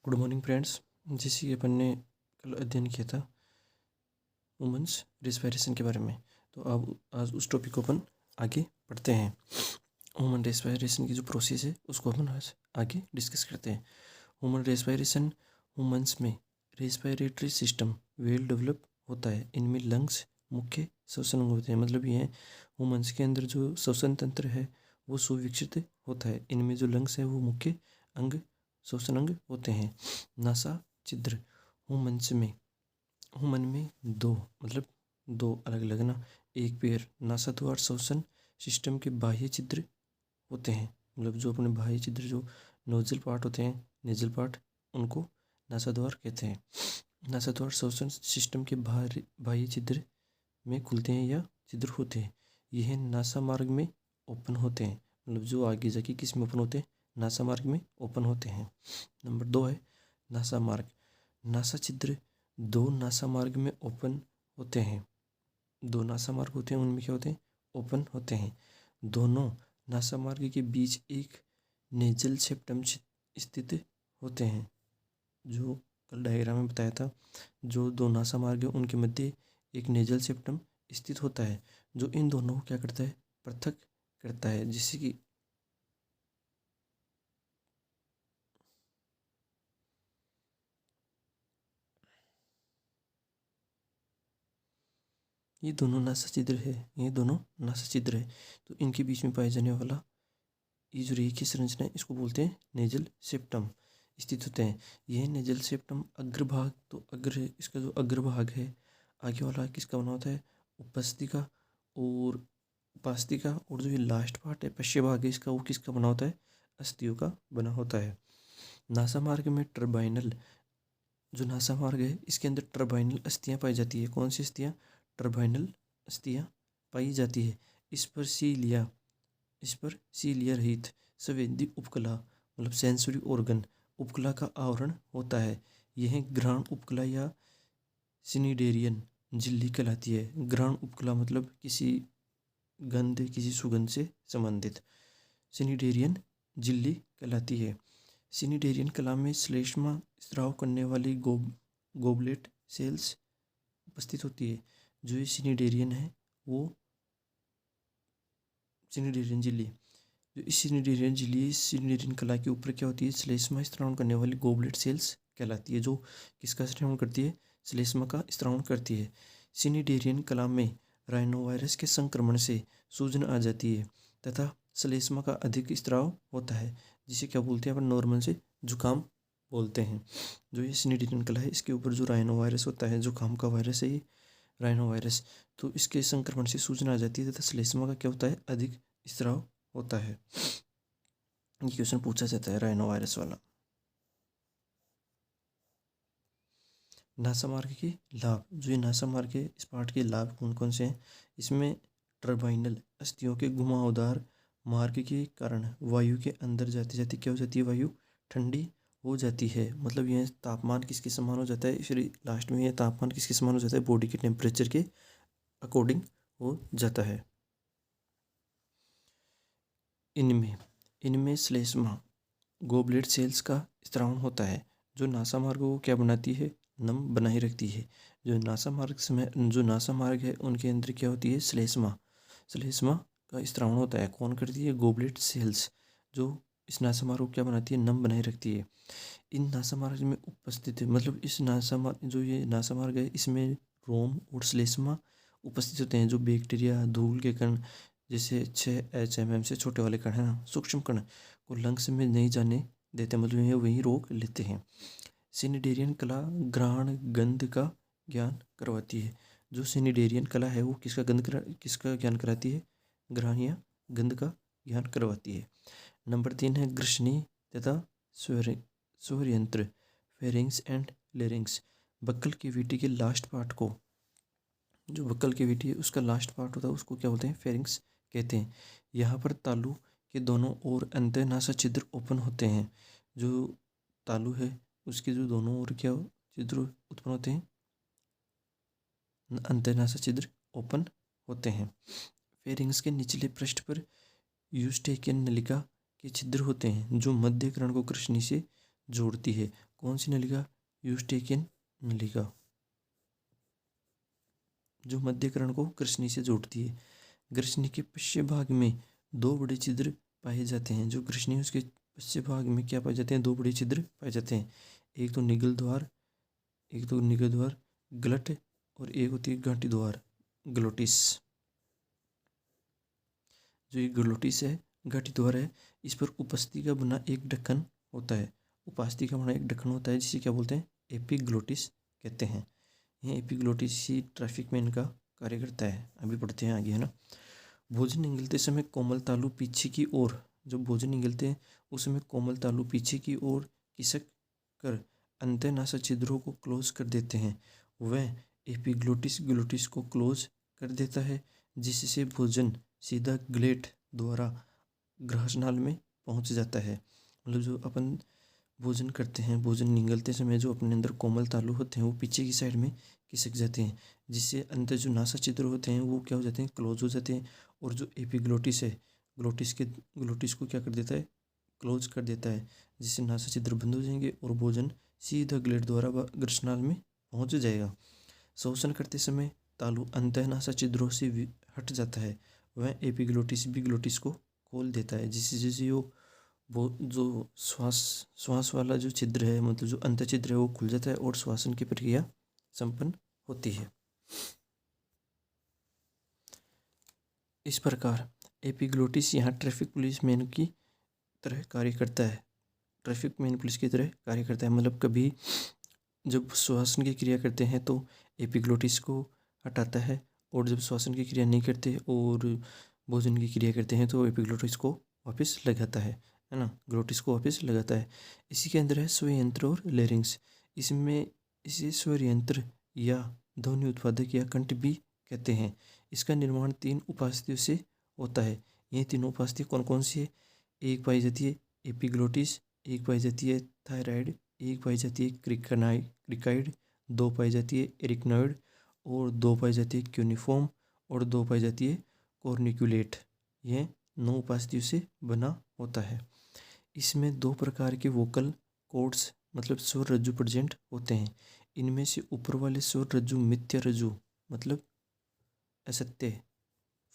Good morning friends. जैसे कि अपन ने कल अध्ययन किया था वुमेंस रेस्पिरेशन के बारे में, तो अब आज उस टॉपिक को अपन आगे पढ़ते हैं। ह्यूमन रेस्पिरेशन की जो प्रोसेस है उसको अपन आज आगे डिस्कस करते हैं। ह्यूमन रेस्पिरेशन, ह्यूमंस में रेस्पिरेटरी सिस्टम वेल डेवलप होता है। इनमें लंग्स मुख्य श्वसन अंग होते हैं, मतलब ये ह्यूमंस के अंदर जो श्वसन तंत्र है वो सुविकसित होता है। इनमें जो लंग्स है वो मुख्य अंग श्वसन अंग होते हैं। नासा छिद्र ह्यूमन में दो अलग अलग एक पेयर नासा द्वार श्वसन सिस्टम के बाह्य छिद्र होते हैं। मतलब जो अपने बाह्य छिद्र जो नोजल पार्ट होते हैं, नेजल पार्ट, उनको नासा द्वार कहते हैं। नासा द्वार श्वसन सिस्टम के बाह्य छिद्र में खुलते हैं या छिद्र होते हैं। यह नासा मार्ग में ओपन होते हैं, मतलब जो आगे जाके किस में ओपन होते हैं, नासा मार्ग में ओपन होते हैं। नंबर 2 है नासा मार्ग। नासा छिद्र दो नासा मार्ग में ओपन होते हैं। दो नासा मार्ग होते हैं, उनमें क्या होते हैं, ओपन होते हैं। दोनों नासा मार्ग के बीच एक नेजल सेप्टम स्थित होते हैं। जो कल डायग्राम में बताया था, जो दो नासा मार्ग है उनके मध्य एक नेजल सेप्टम स्थित होता है, जो इन दोनों को क्या करता है, पृथक करता है। जिससे कि ये दोनों नासा छिद्र है, तो इनके बीच में पाए जाने वाला ये जो रेखीय संरचना है इसको बोलते हैं नेजल सेप्टम स्थित होते हैं। यह नेजल सेप्टम अग्रभाग, तो इसका जो अग्रभाग है आगे वाला किसका बना होता है, उपस्थिका और उपास्तिका, और जो ये लास्ट पार्ट है पश्चिम भाग है इसका, वो किसका बना होता है, अस्थियों का बना होता है। नासा मार्ग में टर्बाइनल, जो नासा मार्ग है इसके अंदर टर्बाइनल अस्थियां पाई जाती है। कौन सी अस्थियां, टर्बाइनल अस्थियां पाई जाती है। इस पर सीलिया रहित संवेदी उपकला, मतलब सेंसरी ऑर्गन उपकला का आवरण होता है। यह ग्राण उपकला या सिनिडेरियन झिल्ली कहलाती है। ग्राण उपकला मतलब किसी सुगंध से संबंधित, सिनिडेरियन झिल्ली कहलाती है। सिनिडेरियन कला में श्लेष्मा स्राव करने वाली गोबलेट सेल्स उपस्थित होती है। जो ये सिनिडेरियन है वो सिनिडेरियन झिल्ली, जो इस सिनिडेरियन कला के ऊपर क्या होती है, श्लेष्मा स्त्रावण करने वाली गोबलेट सेल्स कहलाती है। जो किसका स्त्रावण करती है, श्लेष्मा का स्त्रावण करती है। सिनिडेरियन कला में राइनोवायरस के संक्रमण से सूजन आ जाती है तथा श्लेष्मा का अधिक स्त्राव होता है, जिसे क्या बोलते हैं अपन, नॉर्मल से जुकाम बोलते हैं। जो ये सिनिडेरियन कला है इसके ऊपर जो राइनोवायरस होता है, जुकाम का वायरस है ये राइनोवायरस, तो इसके संक्रमण से सूजन आ जाती है तथा श्लेष्मा का क्या होता है, अधिक स्त्राव होता है। ये क्वेश्चन पूछा जाता है राइनो वायरस वाला। नासा मार्ग के लाभ, जो ये नासा मार्ग के इस पार्ट के लाभ कौन कौन से हैं, इसमें टर्बाइनल अस्थियों के घुमावदार मार्ग के कारण वायु के अंदर जाते जाते क्या हो जाती है, वायु ठंडी हो जाती है। मतलब यह तापमान किसके समान हो जाता है, फिर लास्ट में यह तापमान किसके समान हो जाता है, बॉडी के टेम्परेचर के अकॉर्डिंग हो जाता है। इनमें श्लेष्मा गोबलेट सेल्स का स्त्रावण होता है, जो नासा मार्ग को क्या बनाती है, नम बनाए रखती है। जो नासा मार्ग है उनके अंदर क्या होती है, श्लेष्मा का स्त्रावण होता है। कौन करती है, गोबलेट सेल्स, जो इस नासा मार्ग को क्या बनाती है, नम बनाए रखती है। इन नासा मार्ग में उपस्थित है, मतलब इस जो ये नासा मार्ग है इसमें रोम और श्लेष्मा उपस्थित होते हैं। जो बैक्टीरिया, धूल के कण, जैसे 6 HMM से छोटे वाले कण है ना, सूक्ष्म कण को लंग्स में नहीं जाने देते, मतलब ये वहीं रोक लेते हैं। सिनिडेरियन कला घ्राण गंध का ज्ञान करवाती है। जो सिनिडेरियन कला है वो किसका ज्ञान कराती है, घ्राण या गंध का ज्ञान करवाती है। नंबर 3 है ग्रसनी तथा स्वर यंत्र, pharynx and larynx. Buccal cavity के लास्ट पार्ट को, जो बक्कल कैविटी है उसका लास्ट पार्ट होता है उसको क्या बोलते हैं, फेरिंग्स कहते हैं। यहाँ पर तालु के दोनों ओर अंतःनासा छिद्र ओपन होते हैं। जो तालु है उसके जो दोनों ओर क्या छिद्र उत्पन्न होते हैं, अंतःनासा छिद्र ओपन होते हैं। फेरिंग्स के निचले पृष्ठ पर यूस्टेकियन नलिका के छिद्र होते हैं, जो मध्य कर्ण को कृष्णी से जोड़ती है। कौन सी नलिका? यूस्टेकियन नलिका, जो मध्यकर्ण को ग्रसनी से जोड़ती है। ग्रसनी के पश्चिम भाग में दो बड़े छिद्र पाए जाते हैं। जो ग्रसनी है उसके पश्चिम भाग में क्या पाए जाते हैं? दो बड़े छिद्र पाए जाते हैं। एक तो निगल द्वार, ग्लट, और एक होती है घाटी द्वार, ग्लोटिस। जो ये ग्लोटिस है, घाटी द्वार है, इस पर उपास्थि का बना एक ढक्कन होता है। उपास्थि का बना एक ढक्कन होता है जिसे क्या बोलते हैं? एपिग्लोटिस कहते हैं। यह एपिग्लोटिस ही ट्रैफिक में इनका कार्य करता है। अभी पढ़ते हैं आगे, है ना। भोजन निगलते समय कोमल तालु पीछे की ओर, जब भोजन निगलते हैं उस समय कोमल तालु पीछे की ओर खिसक कर अंतःनासा छिद्रों को क्लोज कर देते हैं। वह एपिग्लोटिस ग्लोटिस को क्लोज कर देता है, जिससे भोजन सीधा ग्लेट द्वारा ग्रहस्नाल में पहुंच जाता है। मतलब जो अपन भोजन करते हैं, भोजन निगलते समय जो अपने अंदर कोमल तालु होते हैं वो पीछे की साइड में खिसक जाते हैं, जिससे अंदर जो नासा छिद्र होते हैं वो क्या हो जाते हैं? क्लोज हो जाते हैं। और जो एपिग्लोटिस है, ग्लोटिस को क्या कर देता है? क्लोज कर देता है, जिससे नासा छिद्र बंद हो जाएंगे और भोजन सीधा ग्लेट द्वारा ग्रसनाल में पहुंच जाएगा। शोषण करते समय तालु अंतःनासा छिद्रों से हट जाता है। वह एपिग्लोटिस भी ग्लोटिस को खोल देता है, जिससे वो जो श्वास वाला जो छिद्र है, मतलब जो अंत छिद्र है, वो खुल जाता है और श्वासन की प्रक्रिया संपन्न होती है। इस प्रकार एपिग्लोटिस यहाँ ट्रैफिक पुलिस मैन की तरह कार्य करता है। ट्रैफिक मैन पुलिस की तरह कार्य करता है, मतलब कभी जब श्वासन की क्रिया करते हैं तो एपिग्लोटिस को हटाता है, और जब श्वासन की क्रिया नहीं करते और भोजन की क्रिया करते हैं तो एपिग्लोटिस को वापस लगाता है ना, ग्लोटिस को वापस लगाता है। इसी के अंदर है स्वयंत्र और लेरिंग्स। इसमें इसे स्वर यंत्र या ध्वनि उत्पादक या कंठ भी कहते हैं। इसका निर्माण 3 उपास्थियों से होता है। ये तीनों उपास्थि कौन कौन सी है? एक पाई जाती है एपिग्लोटिस, एक पाई जाती है थायराइड, एक पाई जाती है क्रिकाइड, दो पाई जाती है एरिक्नॉइड, और दो पाई जाती है क्यूनिफॉर्म, और दो पाई जाती है कॉर्निक्यूलेट। यह 9 उपास्थियों से बना होता है। इसमें 2 प्रकार के वोकल कॉर्ड्स मतलब स्वर रज्जु प्रेजेंट होते हैं। इनमें से ऊपर वाले स्वर रज्जु मिथ्या रज्जु मतलब असत्य,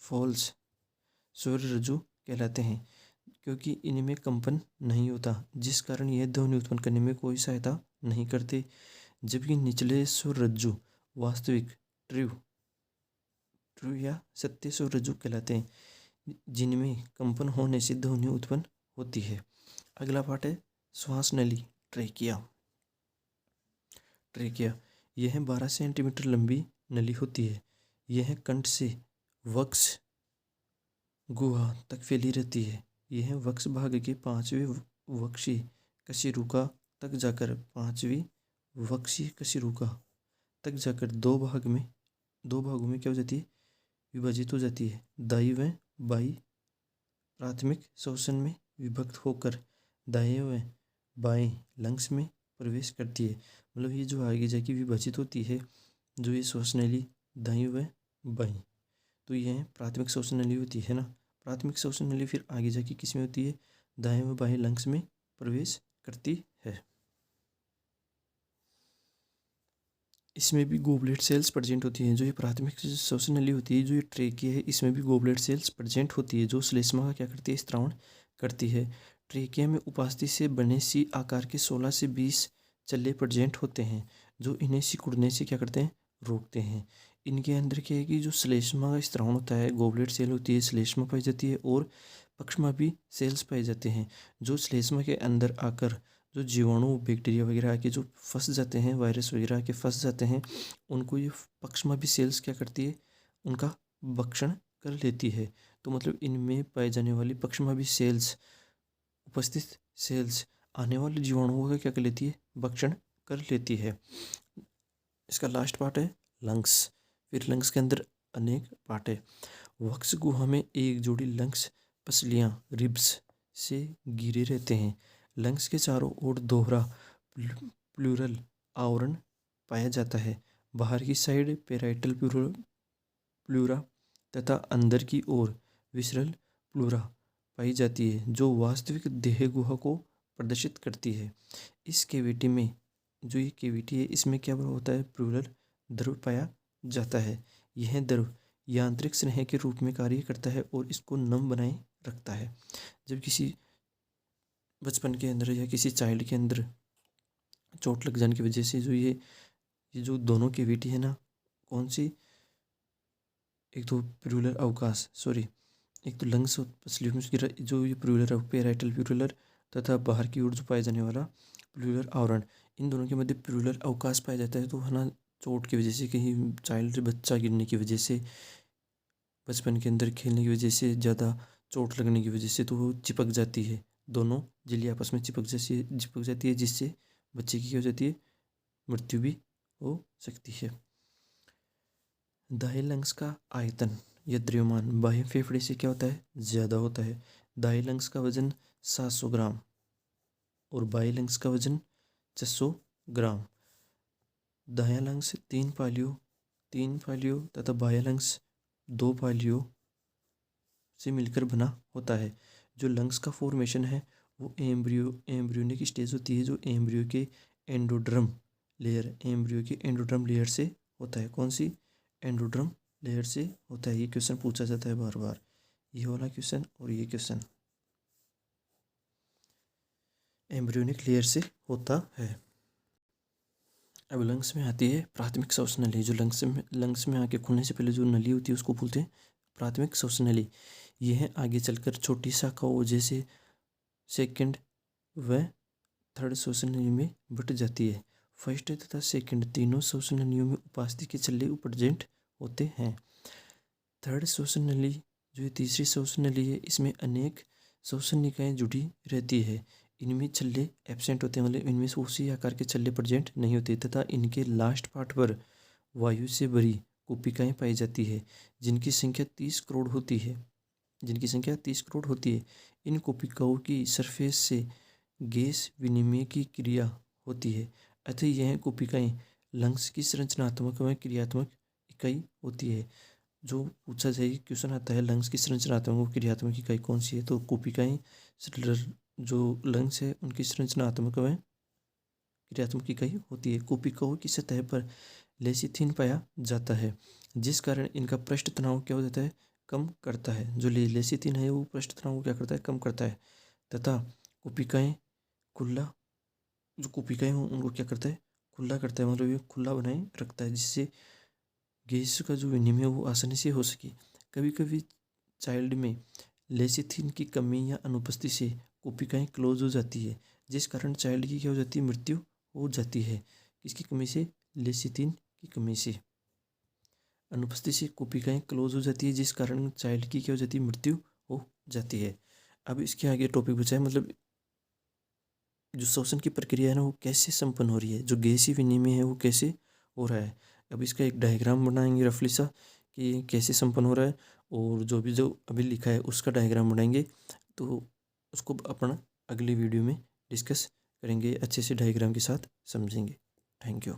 फॉल्स स्वर रज्जु कहलाते हैं, क्योंकि इनमें कंपन नहीं होता, जिस कारण यह ध्वनि उत्पन्न करने में कोई सहायता नहीं करते। जबकि निचले स्वर रज्जु वास्तविक ट्रू या सत्य स्वर रज्जु कहलाते हैं, जिनमें कंपन होने से ध्वनि उत्पन्न होती है। अगला पार्ट है श्वास नली, ट्रेकिया। यह 12 सेंटीमीटर लंबी नली होती है। यह कंठ से वक्ष गुहा तक फैली रहती है। यह वक्ष भाग के 5वें वक्षी कशेरुका तक जाकर 5वीं वक्षी कशेरुका तक जाकर दो भागों में क्या हो जाती है? विभाजित हो जाती है। दाई व बाई प्राथमिक श्वसन में विभक्त होकर दाएं व बाएं लंग्स में प्रवेश करती है। मतलब ये जो आगे जाके विभाजित होती है, जो ये श्वसन नली दाई व बाई, तो यह प्राथमिक श्वसन नली होती है ना। प्राथमिक श्वसन नली फिर आगे जाके किस में होती है? दाएं व बाएं लंग्स में प्रवेश करती है। इसमें भी गोबलेट सेल्स प्रेजेंट होती हैं। जो ये प्राथमिक श्वसन नली होती है, जो ये ट्रेकिया है, इसमें भी गोबलेट सेल्स प्रेजेंट होती है, जो श्लेष्मा का क्या करती है? स्त्रावण करती है। ट्रेकिया में उपास्थि से बने सी आकार के 16 से 20 चल्ले प्रेजेंट होते हैं, जो इन्हें सिकुड़ने से क्या करते हैं? रोकते हैं। इनके अंदर क्या है कि जो श्लेष्मा का स्त्रावण होता है, गोबलेट सेल होती है, श्लेष्मा पाई जाती है, और पक्षमा भी सेल्स पाए जाते हैं, जो श्लेष्मा के अंदर आकर जो जीवाणु बैक्टीरिया वगैरह आके जो फंस जाते हैं, वायरस वगैरह आके फंस जाते हैं, उनको ये पक्षमा भी सेल्स क्या करती है? उनका भक्षण कर लेती है। तो मतलब इनमें पाए जाने वाली पक्षमा भी सेल्स, उपस्थित सेल्स आने वाले जीवाणुओं का क्या कर लेती है? भक्षण कर लेती है। इसका लास्ट पार्ट है लंग्स। फिर लंग्स के अंदर अनेक पार्ट है। वक्ष गुहा में एक जोड़ी लंग्स पसलियाँ रिब्स से घिरे रहते हैं। लंग्स के चारों ओर दोहरा प्लूरल आवरण पाया जाता है। बाहर की साइड पेराइटल प्लूरा तथा अंदर की ओर विसरल प्लूरा पाई जाती है, जो वास्तविक देह गुहा को प्रदर्शित करती है। इस कैविटी में, जो ये कैविटी है, इसमें क्या होता है, प्लूरल द्रव पाया जाता है। यह द्रव यांत्रिक स्नेह के रूप में कार्य करता है और इसको नम बनाए रखता है। जब किसी बचपन के अंदर या किसी चाइल्ड के अंदर चोट लग जाने की वजह से जो ये जो दोनों कैविटी है ना, कौन सी, एक तो प्लूरल अवकाश, सॉरी, एक तो लंग्स पसलियों में जो ये प्लूरल पेराइटल प्लूरल तथा बाहर की ओर जो पाया जाने वाला प्लूरल आवरण, इन दोनों के मध्य प्लूरल अवकाश पाया जाता है। तो है ना, चोट की वजह से, कहीं चाइल्ड बच्चा गिरने की वजह से, बचपन के अंदर खेलने की वजह से, ज़्यादा चोट लगने की वजह से, तो वो चिपक जाती है, दोनों झिल्ली आपस में चिपक जाती है, जिससे बच्चे की क्या हो जाती है, मृत्यु भी हो सकती है। दाएं लंग्स का आयतन या द्रव्यमान बाह्य फेफड़े से क्या होता है, ज़्यादा होता है। दाएं लंग्स का वजन 700 ग्राम और बाएं लंग्स का वजन 600 ग्राम। दायां लंग्स 3 पालियों तथा बायां लंग्स 2 पालियों से मिलकर बना होता है। जो लंग्स का फॉर्मेशन है वो एम्ब्रियोनिक स्टेज होती है, जो एम्ब्रियो के एंडोड्रम लेयर से होता है। कौन सी, एंडोड्रम लेयर से होता है। ये क्वेश्चन पूछा जाता है बार बार, ये वाला क्वेश्चन और ये क्वेश्चन, एम्ब्रियोनिक लेयर से होता है। अब लंग्स में आती है प्राथमिक श्वसन नली। जो लंग्स में आके खुलने से पहले जो नली होती है उसको बोलते हैं प्राथमिक श्वसन नली। यह आगे चलकर छोटी शाखाओं जैसे सेकंड व थर्ड श्वसन नली में बट जाती है। फर्स्ट तथा सेकंड तीनों श्वसन नलियों में उपास्थि के छल्ले प्रेजेंट होते हैं। थर्ड श्वसन नली जो तीसरी श्वसन नली है, इसमें अनेक श्वसन निकायें जुड़ी रहती है। इनमें छल्ले एब्सेंट होते हैं, मतलब इनमें से उसी आकार के छल्ले प्रेजेंट नहीं होते, तथा इनके लास्ट पार्ट पर वायु से भरी कोशिकाएं पाई जाती है, जिनकी संख्या 30 करोड़ होती है। इन कोशिकाओं की सरफेस से गैस विनिमय की क्रिया होती है, अतः यह कोशिकाएं लंग्स की संरचनात्मक व क्रियात्मक इकाई होती है। जो पूछा जाए, क्वेश्चन आता है लंग्स की संरचनात्मक व क्रियात्मक इकाई कौन सी है, तो कोशिकाएं जो लंग्स है उनकी संरचनात्मक व क्रियात्मक इकाई होती है। कोशिकाओं की सतह पर लेसिथिन पाया जाता है, जिस कारण इनका पृष्ठ तनाव क्या हो जाता है, कम करता है। जो लेसिथिन है वो पृष्ठ तनाव को क्या करता है, कम करता है, तथा कोशिकाएं हों उनको क्या करता है, खुला करता है, मतलब ये खुला बनाए रखता है, जिससे गैस का जो विनिमय वो आसानी से हो सके। कभी कभी चाइल्ड में लेसिथिन की कमी या अनुपस्थिति से कोशिकाएं क्लोज हो जाती है, जिस कारण चाइल्ड की क्या हो जाती है, मृत्यु हो जाती है। किसकी कमी से, लेसिथिन की कमी से, अनुपस्थिति से कोशिकाएं क्लोज हो जाती है, जिस कारण चाइल्ड की क्या हो जाती है, मृत्यु हो जाती है। अब इसके आगे टॉपिक बचा है, मतलब जो श्वसन की प्रक्रिया है ना वो कैसे संपन्न हो रही है, जो गैसीय विनिमय है वो कैसे हो रहा है। अब इसका एक डायग्राम बनाएंगे रफली सा कि कैसे संपन्न हो रहा है, और जो अभी लिखा है उसका डायग्राम बनाएंगे, तो उसको अपना अगली वीडियो में डिस्कस करेंगे, अच्छे से डायग्राम के साथ समझेंगे। Thank you.